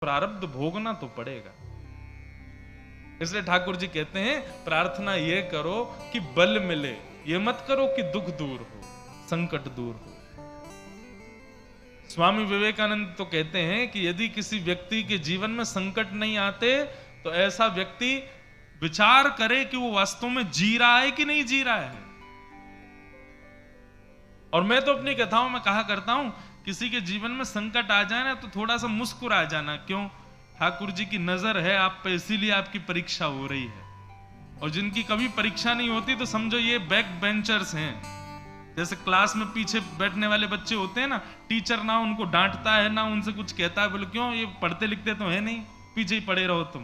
प्रारब्ध भोगना तो पड़ेगा। इसलिए ठाकुर जी कहते हैं प्रार्थना ये करो कि बल मिले, ये मत करो कि दुख दूर हो, संकट दूर हो। स्वामी विवेकानंद तो कहते हैं कि यदि किसी व्यक्ति के जीवन में संकट नहीं आते तो ऐसा व्यक्ति विचार करे कि वो वास्तव में जी रहा है कि नहीं जी रहा है। और मैं तो अपनी कथाओं में कहा करता हूं, किसी के जीवन में संकट आ जाए ना तो थोड़ा सा मुस्कुरा जाना। क्यों? ठाकुर जी की नजर है आप पे, इसीलिए आपकी परीक्षा हो रही है। और जिनकी कभी परीक्षा नहीं होती तो समझो ये बैक बेंचर्स हैं। जैसे क्लास में पीछे बैठने वाले बच्चे होते हैं ना, टीचर ना उनको डांटता है ना उनसे कुछ कहता है, बोले क्यों, ये पढ़ते लिखते तो है नहीं, पीछे ही पड़े रहो तुम।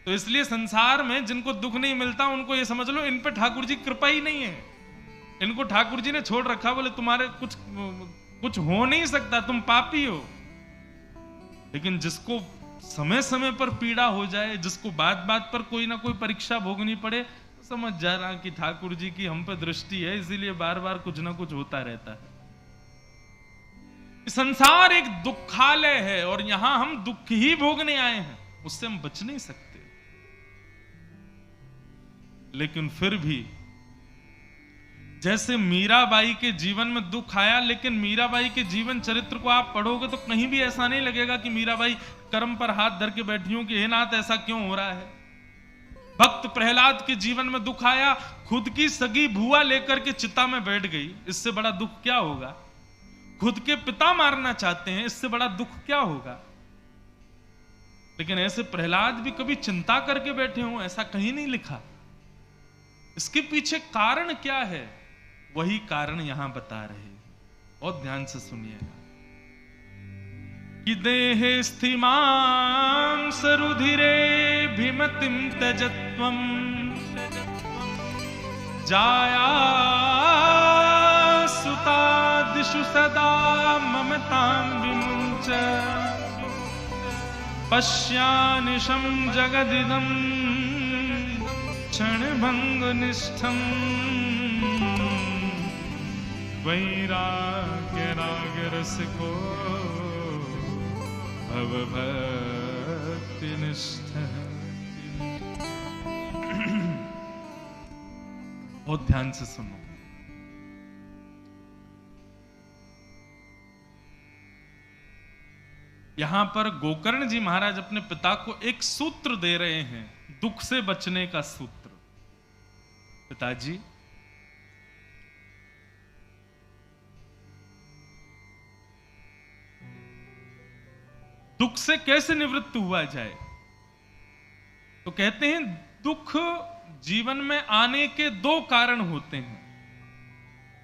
तो इसलिए संसार में जिनको दुख नहीं मिलता उनको ये समझ लो इन पे ठाकुर जी कृपा ही नहीं है। इनको ठाकुर जी ने छोड़ रखा, बोले तुम्हारे कुछ हो नहीं सकता, तुम पापी हो। लेकिन जिसको समय समय पर पीड़ा हो जाए, जिसको बात बात पर कोई ना कोई परीक्षा भोगनी पड़े, तो समझ जा रहा कि ठाकुर जी की हम पर दृष्टि है, इसीलिए बार बार कुछ ना कुछ होता रहता है। संसार एक दुखालय है और यहां हम दुख ही भोगने आए हैं, उससे हम बच नहीं सकते। लेकिन फिर भी जैसे मीराबाई के जीवन में दुख आया, लेकिन मीराबाई के जीवन चरित्र को आप पढ़ोगे तो कहीं भी ऐसा नहीं लगेगा कि मीराबाई कर्म पर हाथ धर के बैठी हूं कि हे नाथ ऐसा क्यों हो रहा है। भक्त प्रहलाद के जीवन में दुख आया, खुद की सगी भुआ लेकर के चिता में बैठ गई, इससे बड़ा दुख क्या होगा। खुद के पिता मारना चाहते हैं, इससे बड़ा दुख क्या होगा। लेकिन ऐसे प्रहलाद भी कभी चिंता करके बैठे हों, ऐसा कहीं नहीं लिखा। इसके पीछे कारण क्या है, वही कारण यहां बता रहे हैं, और ध्यान से सुनिएगा। कि देहे स्थिमां सरुधिरे भीमतिम त्यजत्वं जाया सुतादिषु सदा ममतां विमुञ्च पश्यानिशं जगदिदं क्षणभङ्गनिष्ठं वैराग्यरागरसिको भवभक्तिनिष्ठ। बहुत ध्यान से सुनो। यहां पर गोकर्ण जी महाराज अपने पिता को एक सूत्र दे रहे हैं, दुख से बचने का सूत्र। पिताजी, दुख से कैसे निवृत्त हुआ जाए। तो कहते हैं दुख जीवन में आने के दो कारण होते हैं,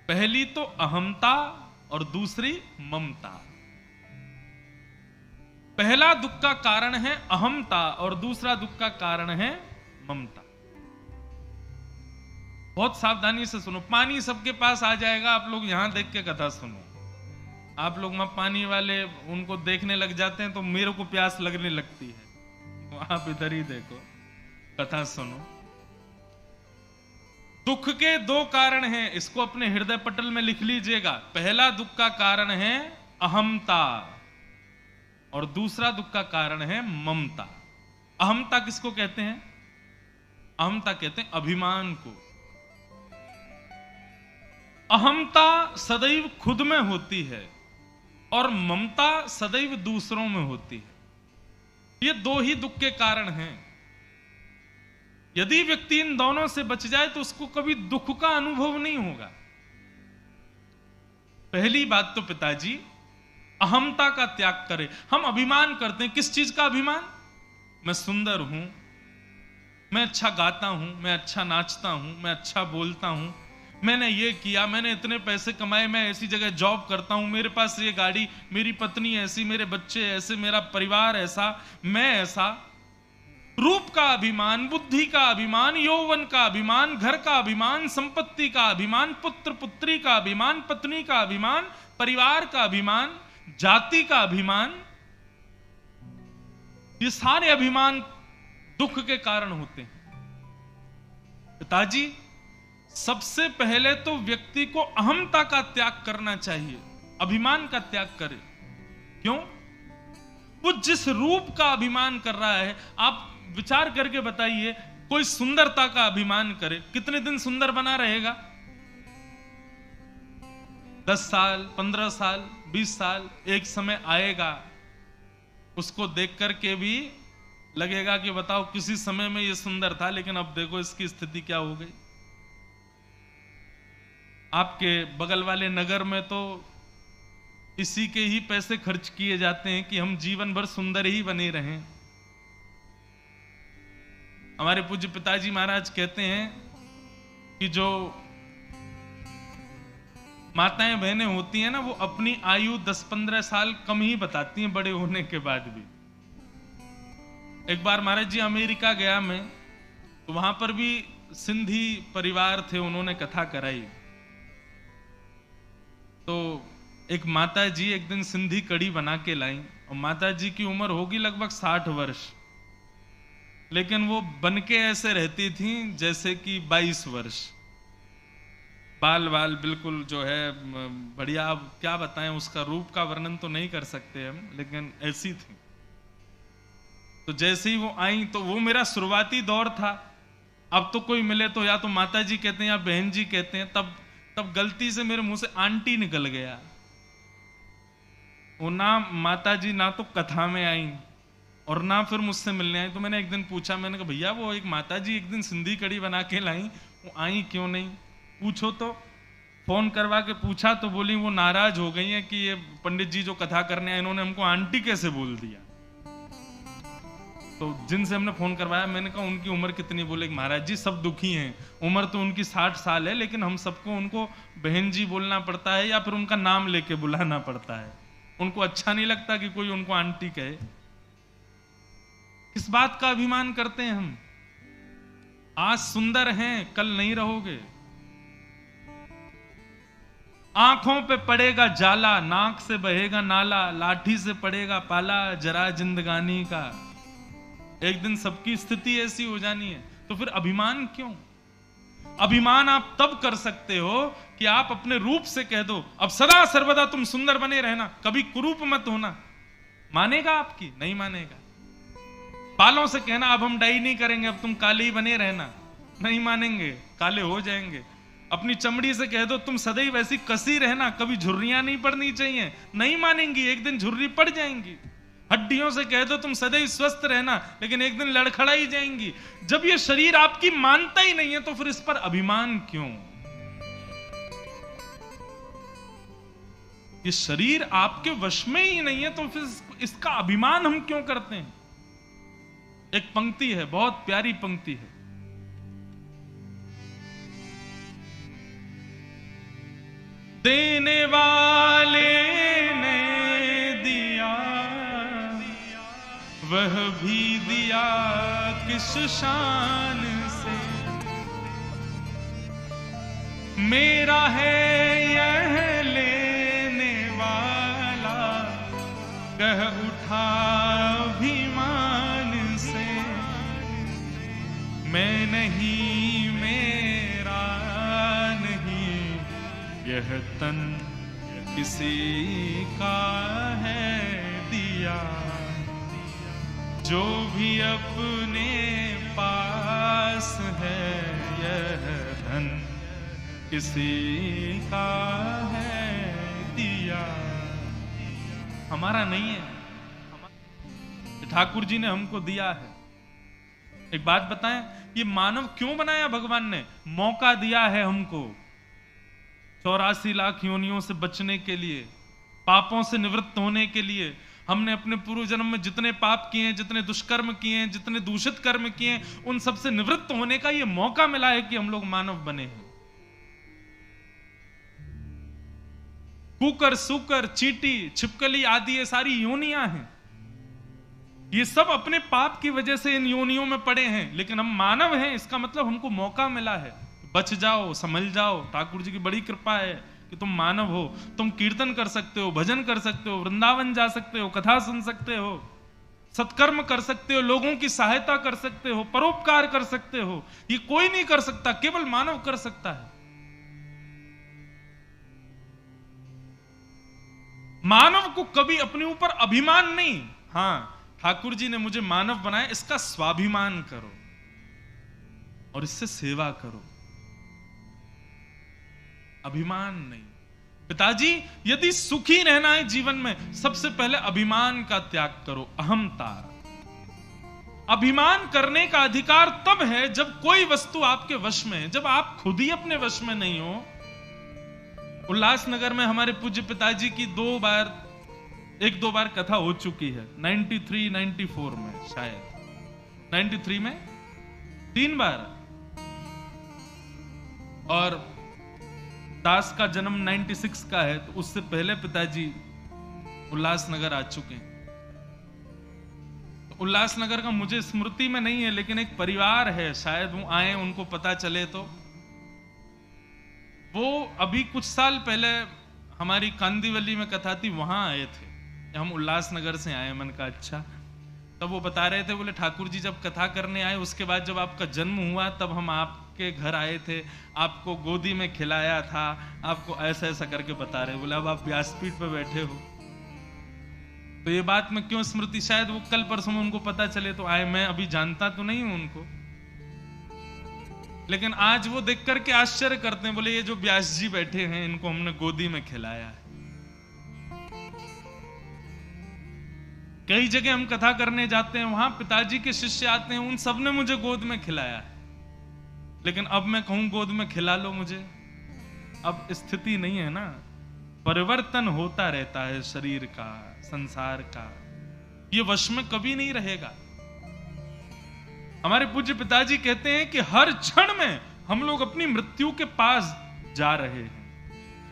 पहली तो अहमता और दूसरी ममता। पहला दुख का कारण है अहमता और दूसरा दुख का कारण है ममता। बहुत सावधानी से सुनो, पानी सबके पास आ जाएगा, आप लोग यहां देख के कथा सुनो। आप लोग में पानी वाले उनको देखने लग जाते हैं तो मेरे को प्यास लगने लगती है, तो आप इधर ही देखो, कथा सुनो। दुख के दो कारण हैं, इसको अपने हृदय पटल में लिख लीजिएगा। पहला दुख का कारण है अहमता और दूसरा दुख का कारण है ममता। अहमता किसको कहते हैं? अहमता कहते हैं अभिमान को। अहमता सदैव खुद में होती है और ममता सदैव दूसरों में होती है। ये दो ही दुख के कारण हैं। यदि व्यक्ति इन दोनों से बच जाए तो उसको कभी दुख का अनुभव नहीं होगा। पहली बात तो पिताजी, अहमता का त्याग करें। हम अभिमान करते हैं, किस चीज का अभिमान? मैं सुंदर हूं, मैं अच्छा गाता हूं, मैं अच्छा नाचता हूं, मैं अच्छा बोलता हूं, मैंने ये किया, मैंने इतने पैसे कमाए, मैं ऐसी जगह जॉब करता हूं, मेरे पास ये गाड़ी, मेरी पत्नी ऐसी, मेरे बच्चे ऐसे, मेरा परिवार ऐसा, मैं ऐसा। रूप का अभिमान, बुद्धि का अभिमान, यौवन का अभिमान, घर का अभिमान, संपत्ति का अभिमान, पुत्र पुत्री का अभिमान, पत्नी का अभिमान, परिवार का अभिमान, जाति का अभिमान, ये सारे अभिमान दुख के कारण होते हैं। पिताजी, सबसे पहले तो व्यक्ति को अहमता का त्याग करना चाहिए, अभिमान का त्याग करे। क्यों? वो जिस रूप का अभिमान कर रहा है, आप विचार करके बताइए, कोई सुंदरता का अभिमान करे, कितने दिन सुंदर बना रहेगा? 10 साल, 15 साल, 20 साल, एक समय आएगा उसको देख करके भी लगेगा कि बताओ किसी समय में ये सुंदर था, लेकिन अब देखो इसकी स्थिति क्या हो गई। आपके बगल वाले नगर में तो इसी के ही पैसे खर्च किए जाते हैं कि हम जीवन भर सुंदर ही बने रहें। हमारे पूज्य पिताजी महाराज कहते हैं कि जो माताएं बहनें होती हैं ना, वो अपनी आयु 10-15 साल कम ही बताती हैं बड़े होने के बाद भी। एक बार महाराज जी अमेरिका गया मैं, तो वहां पर भी सिंधी परिवार थे, उन्होंने कथा कराई। तो एक माता जी एक दिन सिंधी कढ़ी बना के लाई, और माता जी की उम्र होगी लगभग 60 वर्ष, लेकिन वो बनके ऐसे रहती थी जैसे कि 22 वर्ष। बाल बाल बिल्कुल जो है बढ़िया, अब क्या बताएं, उसका रूप का वर्णन तो नहीं कर सकते हम, लेकिन ऐसी थी। तो जैसे ही वो आई, तो वो मेरा शुरुआती दौर था। अब तो कोई मिले तो या तो माता जी कहते हैं या बहन जी कहते हैं, तब गलती से मेरे मुंह से आंटी निकल गया। वो ना माता जी ना तो कथा में आई और ना फिर मुझसे मिलने आई। तो मैंने एक दिन पूछा, मैंने कहा भैया वो एक माता जी एक दिन सिंधी कढ़ी बना के लाई, वो आई क्यों नहीं, पूछो तो। फोन करवा के पूछा तो बोली वो नाराज हो गई है कि ये पंडित जी जो कथा करने आए, इन्होंने हमको आंटी कैसे बोल दिया। तो जिनसे हमने फोन करवाया, मैंने कहा उनकी उम्र कितनी? बोले महाराज जी सब दुखी हैं, उम्र तो उनकी 60 साल है, लेकिन हम सबको उनको बहन जी बोलना पड़ता है या फिर उनका नाम लेके बुलाना पड़ता है। उनको अच्छा नहीं लगता कि कोई उनको आंटी कहे। किस बात का अभिमान करते हैं हम? आज सुंदर हैं, कल नहीं रहोगे। आंखों पे पड़ेगा जाला, नाक से बहेगा नाला, लाठी से पड़ेगा पाला, जरा जिंदगानी का। एक दिन सबकी स्थिति ऐसी हो जानी है, तो फिर अभिमान क्यों? अभिमान आप तब कर सकते हो कि आप अपने रूप से कह दो अब सदा सर्वदा तुम सुंदर बने रहना, कभी कुरूप मत होना। मानेगा आपकी? नहीं मानेगा। बालों से कहना अब हम डाई नहीं करेंगे, अब तुम काले ही बने रहना, नहीं मानेंगे, काले हो जाएंगे। अपनी चमड़ी से कह दो तुम सदैव वैसी कसी रहना, कभी झुर्रियां नहीं पड़नी चाहिए, नहीं मानेंगी, एक दिन झुर्री पड़ जाएंगी। हड्डियों से कह दो तुम सदैव स्वस्थ रहना, लेकिन एक दिन लड़खड़ा ही जाएंगी। जब ये शरीर आपकी मानता ही नहीं है, तो फिर इस पर अभिमान क्यों? ये शरीर आपके वश में ही नहीं है, तो फिर इसका अभिमान हम क्यों करते हैं? एक पंक्ति है, बहुत प्यारी पंक्ति है। देने वाले ने दिया, वह भी दिया किस शान से, मेरा है यह लेने वाला, कह उठा अभिमान से। मैं नहीं, मेरा नहीं, यह तन किसी का है दिया, जो भी अपने पास है, यह धन किसी का है दिया, हमारा नहीं है, ठाकुर जी ने हमको दिया है। एक बात बताएं, ये मानव क्यों बनाया भगवान ने? मौका दिया है हमको 84 लाख योनियों से बचने के लिए, पापों से निवृत्त होने के लिए। हमने अपने पूर्व जन्म में जितने पाप किए हैं, जितने दुष्कर्म किए हैं, जितने दूषित कर्म किए हैं, उन सब से निवृत्त होने का ये मौका मिला है कि हम लोग मानव बने हैं। कुकर, सूकर, चींटी, छिपकली आदि ये सारी योनियां हैं। ये सब अपने पाप की वजह से इन योनियों में पड़े हैं, लेकिन हम मानव हैं, इसका मतलब हमको मौका मिला है। बच जाओ, संभल जाओ। ठाकुर जी की बड़ी कृपा है कि तुम मानव हो, तुम कीर्तन कर सकते हो, भजन कर सकते हो, वृंदावन जा सकते हो, कथा सुन सकते हो, सत्कर्म कर सकते हो, लोगों की सहायता कर सकते हो, परोपकार कर सकते हो। ये कोई नहीं कर सकता, केवल मानव कर सकता है। मानव को कभी अपने ऊपर अभिमान नहीं, हाँ, ठाकुर जी ने मुझे मानव बनाया, इसका स्वाभिमान करो और इससे सेवा करो, अभिमान नहीं। पिताजी, यदि सुखी रहना है जीवन में, सबसे पहले अभिमान का त्याग करो, अहंता। अभिमान करने का अधिकार तब है जब कोई वस्तु आपके वश में है, जब आप खुद ही अपने वश में नहीं हो। उल्लासनगर में हमारे पूज्य पिताजी की एक दो बार कथा हो चुकी है, 93, 94 में, शायद 93 में 3 बार, और दास का जन्म 96 का है, तो उससे पहले पिताजी उल्लासनगर आ चुके हैं। तो उल्लासनगर का मुझे स्मृति में नहीं है, लेकिन एक परिवार है, शायद वो आए, उनको पता चले। तो वो अभी कुछ साल पहले हमारी कांदीवली में कथा थी, वहां आए थे, हम उल्लासनगर से आए। मन का अच्छा। तब वो बता रहे थे, बोले ठाकुर जी जब कथा करने आए, उसके बाद जब आपका जन्म हुआ, तब हम आपके घर आए थे, आपको गोदी में खिलाया था, आपको ऐसा ऐसा करके बता रहे। बोले अब आप व्यासपीठ पे बैठे हो। तो ये बात में क्यों स्मृति, शायद वो कल परसों में उनको पता चले तो आए। मैं अभी जानता तो नहीं हूं उनको, लेकिन आज वो देख करके आश्चर्य करते हैं। बोले ये जो व्यास जी बैठे हैं, इनको हमने गोदी में खिलाया है। कई जगह हम कथा करने जाते हैं, वहां पिताजी के शिष्य आते हैं, उन सब ने मुझे गोद में खिलाया है, लेकिन अब मैं कहूं गोद में खिला लो मुझे, अब स्थिति नहीं है ना। परिवर्तन होता रहता है शरीर का, संसार का, ये वश में कभी नहीं रहेगा। हमारे पूज्य पिताजी कहते हैं कि हर क्षण में हम लोग अपनी मृत्यु के पास जा रहे हैं।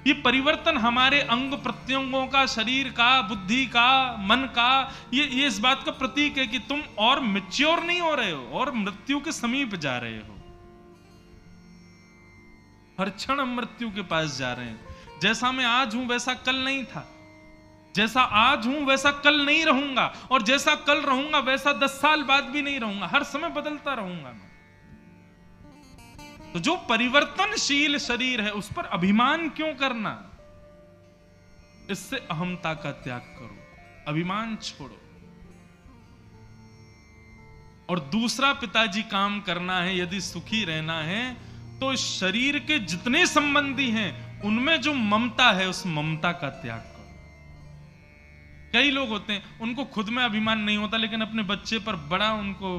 ये परिवर्तन हमारे अंग प्रत्यंगों का, शरीर का, बुद्धि का, मन का, ये इस बात का प्रतीक है कि तुम और मैच्योर नहीं हो रहे हो और मृत्यु के समीप जा रहे हो। हर क्षण हम मृत्यु के पास जा रहे हैं। जैसा मैं आज हूं वैसा कल नहीं था, जैसा आज हूं वैसा कल नहीं रहूंगा, और जैसा कल रहूंगा वैसा 10 साल बाद भी नहीं रहूंगा। हर समय बदलता रहूंगा मैं। तो जो परिवर्तनशील शरीर है उस पर अभिमान क्यों करना? इससे अहंता का त्याग करो, अभिमान छोड़ो। और दूसरा पिताजी काम करना है, यदि सुखी रहना है तो शरीर के जितने संबंधी हैं उनमें जो ममता है उस ममता का त्याग करो। कई लोग होते हैं उनको खुद में अभिमान नहीं होता, लेकिन अपने बच्चे पर बड़ा उनको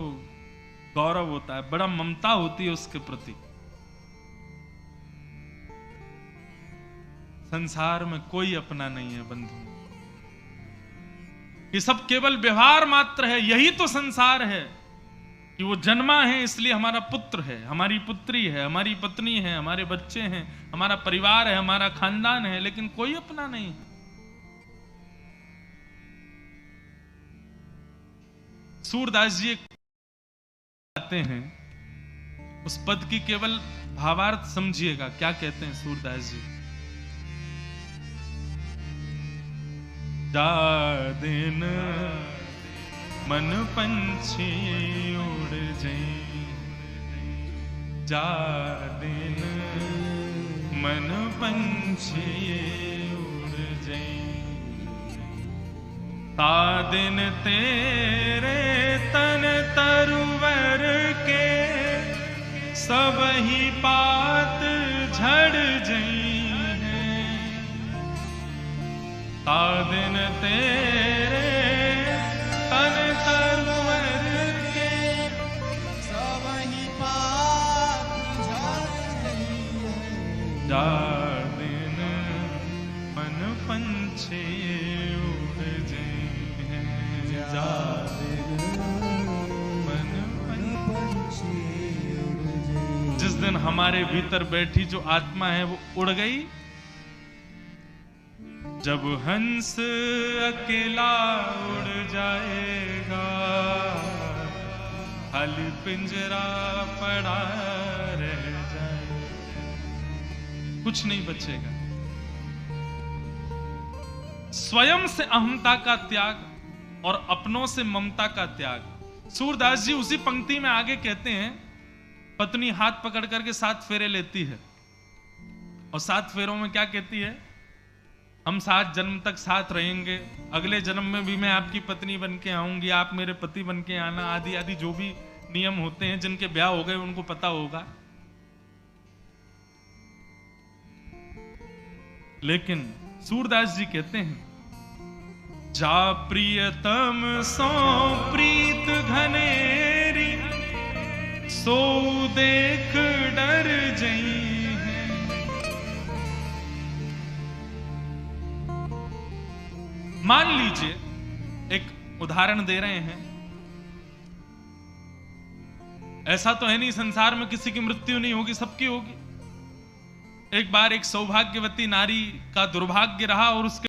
गौरव होता है, बड़ा ममता होती है उसके प्रति। संसार में कोई अपना नहीं है बंधु, ये सब केवल व्यवहार मात्र है। यही तो संसार है कि वो जन्मा है इसलिए हमारा पुत्र है, हमारी पुत्री है, हमारी पत्नी है, हमारे बच्चे हैं, हमारा परिवार है, हमारा खानदान है, लेकिन कोई अपना नहीं है। सूरदास जी कहते हैं, उस पद की केवल भावार्थ समझिएगा, क्या कहते हैं सूरदास जी। जा दिन मन पंछी उड़ जाए, जा दिन मन पंछी उड़ जाए, ता दिन तेरे तन तरुवर के सब ही पात झड़ जाए, ता दिन तेरे तन तरुवर के सब ही पात झड़ जाए, जा दिन मन पंछी उड़ जाए, जा दिन मन पंछी उड़ जाए। जिस दिन हमारे भीतर बैठी जो आत्मा है वो उड़ गई, जब हंस अकेला उड़ जाएगा, खाली पिंजरा पड़ा रह जाएगा, कुछ नहीं बचेगा। स्वयं से अहंता का त्याग और अपनों से ममता का त्याग। सूरदास जी उसी पंक्ति में आगे कहते हैं, पत्नी हाथ पकड़ करके 7 फेरे लेती है, और 7 फेरों में क्या कहती है, हम 7 जन्म तक साथ रहेंगे, अगले जन्म में भी मैं आपकी पत्नी बन के आऊंगी, आप मेरे पति बन के आना, आदि आदि जो भी नियम होते हैं, जिनके ब्याह हो गए उनको पता होगा। लेकिन सूरदास जी कहते हैं, जा प्रियतम सो प्रीत घनेरी, सो देख डर जई है। मान लीजिए, एक उदाहरण दे रहे हैं, ऐसा तो है नहीं संसार में किसी की मृत्यु नहीं होगी, सबकी होगी। एक बार एक सौभाग्यवती नारी का दुर्भाग्य रहा और उसके